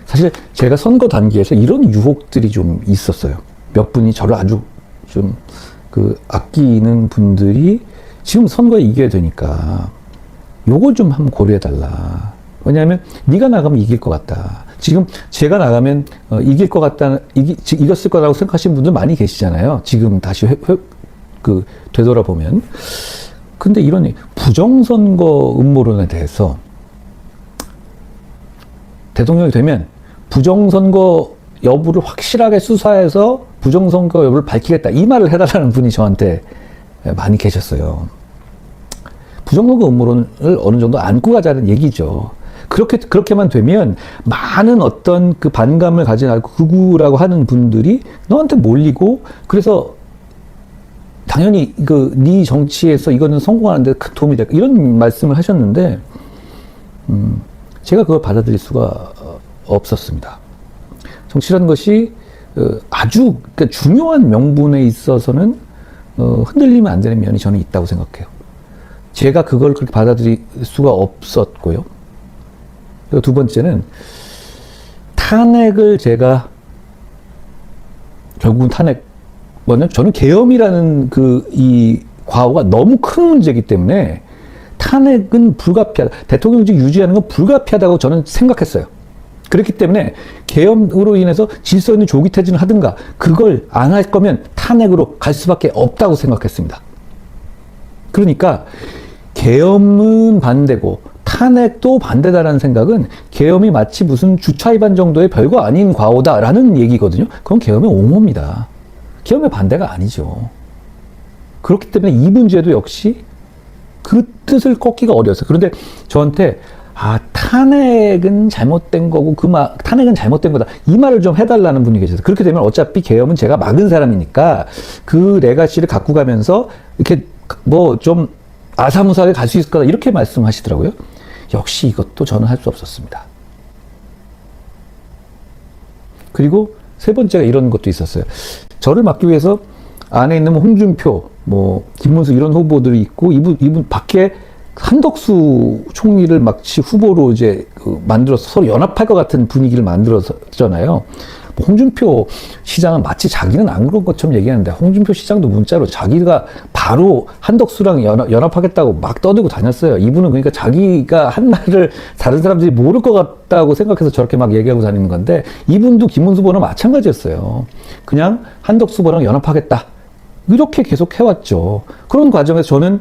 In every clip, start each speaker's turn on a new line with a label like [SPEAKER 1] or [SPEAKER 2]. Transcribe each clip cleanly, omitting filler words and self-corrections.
[SPEAKER 1] 사실 제가 선거 단계에서 이런 유혹들이 좀 있었어요. 몇 분이 저를 아주 좀 아끼는 분들이 지금 선거에 이겨야 되니까 요거 좀 한번 고려해달라. 왜냐하면 네가 나가면 이길 것 같다. 지금 제가 나가면 이길 것 같다, 이겼을 거라고 생각하시는 분들 많이 계시잖아요. 지금 다시 되돌아보면. 근데 이런 부정선거 음모론에 대해서 대통령이 되면 부정선거 여부를 확실하게 수사해서 부정선거 여부를 밝히겠다. 이 말을 해달라는 분이 저한테 많이 계셨어요. 부정선거 음모론을 어느 정도 안고 가자는 얘기죠. 그렇게만 되면 많은 어떤 그 반감을 가진 극우라고 하는 분들이 너한테 몰리고, 그래서 당연히 네 정치에서 이거는 성공하는데 큰 도움이 될까, 이런 말씀을 하셨는데, 제가 그걸 받아들일 수가 없었습니다. 정치라는 것이 아주 중요한 명분에 있어서는 흔들리면 안 되는 면이 저는 있다고 생각해요. 제가 그걸 그렇게 받아들일 수가 없었고요. 그리고 두 번째는 탄핵을 제가 결국은 뭐냐면 저는 계엄이라는 이 과오가 너무 큰 문제이기 때문에 탄핵은 불가피하다. 대통령직 유지하는 건 불가피하다고 저는 생각했어요. 그렇기 때문에 계엄으로 인해서 질서 있는 조기 퇴진을 하든가 그걸 안 할 거면 탄핵으로 갈 수밖에 없다고 생각했습니다. 그러니까 계엄은 반대고 탄핵도 반대다라는 생각은 계엄이 마치 무슨 주차 위반 정도의 별거 아닌 과오다라는 얘기거든요. 그건 계엄의 옹호입니다. 계엄의 반대가 아니죠. 그렇기 때문에 이 문제도 역시 그 뜻을 꺾기가 어려웠어요. 그런데 저한테 탄핵은 잘못된 거고 탄핵은 잘못된 거다, 이 말을 좀 해달라는 분이 계셔서, 그렇게 되면 어차피 계엄은 제가 막은 사람이니까 그 레가시를 갖고 가면서 이렇게 뭐 좀 아사무사하게 갈 수 있을 거다, 이렇게 말씀하시더라고요. 역시 이것도 저는 할 수 없었습니다. 그리고 세 번째가 이런 것도 있었어요. 저를 막기 위해서 안에 있는 홍준표, 김문수 이런 후보들이 있고, 이분 밖에 한덕수 총리를 마치 후보로 이제 만들어서 서로 연합할 것 같은 분위기를 만들었잖아요. 홍준표 시장은 마치 자기는 안 그런 것처럼 얘기하는데, 홍준표 시장도 문자로 자기가 바로 한덕수랑 연합하겠다고 막 떠들고 다녔어요. 이분은 그러니까 자기가 한 말을 다른 사람들이 모를 것 같다고 생각해서 저렇게 막 얘기하고 다니는 건데, 이분도 김문수 후보랑 마찬가지였어요. 그냥 한덕수 후보랑 연합하겠다, 이렇게 계속 해왔죠. 그런 과정에서 저는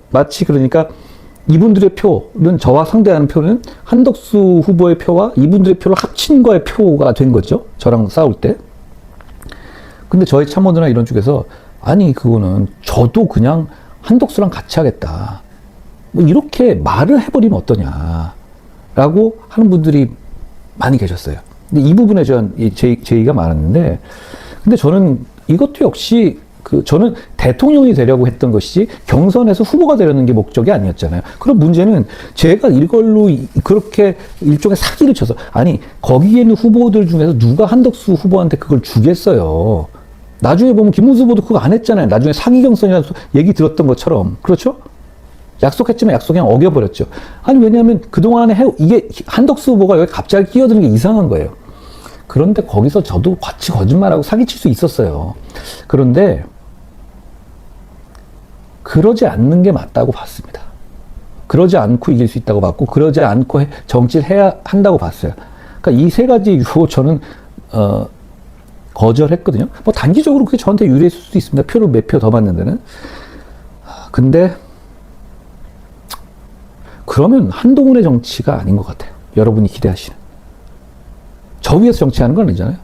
[SPEAKER 1] 마치 그러니까 이분들의 표는, 저와 상대하는 표는 한덕수 후보의 표와 이분들의 표를 합친 거의 표가 된 거죠. 저랑 싸울 때. 근데 저희 참모들이나 이런 쪽에서 아니 그거는 저도 그냥 한덕수랑 같이 하겠다, 이렇게 말을 해버리면 어떠냐라고 하는 분들이 많이 계셨어요. 근데 이 부분에 전 제의가 많았는데, 근데 저는 이것도 역시 저는 대통령이 되려고 했던 것이지 경선에서 후보가 되려는 게 목적이 아니었잖아요. 그럼 문제는 제가 이걸로 그렇게 일종의 사기를 쳐서, 아니 거기에 있는 후보들 중에서 누가 한덕수 후보한테 그걸 주겠어요. 나중에 보면 김문수 후보도 그거 안 했잖아요. 나중에 사기 경선이라는 얘기 들었던 것처럼. 그렇죠? 약속했지만 약속 그냥 어겨버렸죠. 아니 왜냐하면 그동안에 이게 한덕수 후보가 여기 갑자기 끼어드는 게 이상한 거예요. 그런데 거기서 저도 같이 거짓말하고 사기칠 수 있었어요. 그런데 그러지 않는 게 맞다고 봤습니다. 그러지 않고 이길 수 있다고 봤고, 그러지 않고 정치를 해야 한다고 봤어요. 그러니까 이 세 가지 이유로 저는 거절했거든요. 단기적으로 그게 저한테 유리했을 수도 있습니다. 표를 몇 표 더 받는 데는. 근데 그러면 한동훈의 정치가 아닌 것 같아요. 여러분이 기대하시는. 저 위해서 정치하는 건 아니잖아요.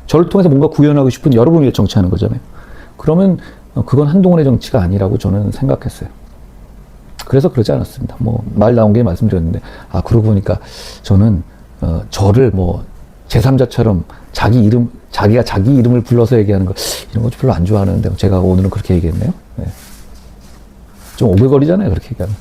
[SPEAKER 1] 저를 통해서 뭔가 구현하고 싶은 여러분 위해 정치하는 거잖아요. 그러면 그건 한동훈의 정치가 아니라고 저는 생각했어요. 그래서 그러지 않았습니다. 말 나온 게 말씀드렸는데, 그러고 보니까 저는 저를 제3자처럼 자기가 자기 이름을 불러서 얘기하는 거, 이런 거 별로 안 좋아하는데 제가 오늘은 그렇게 얘기했네요. 네. 좀 오글거리잖아요, 그렇게 얘기하면.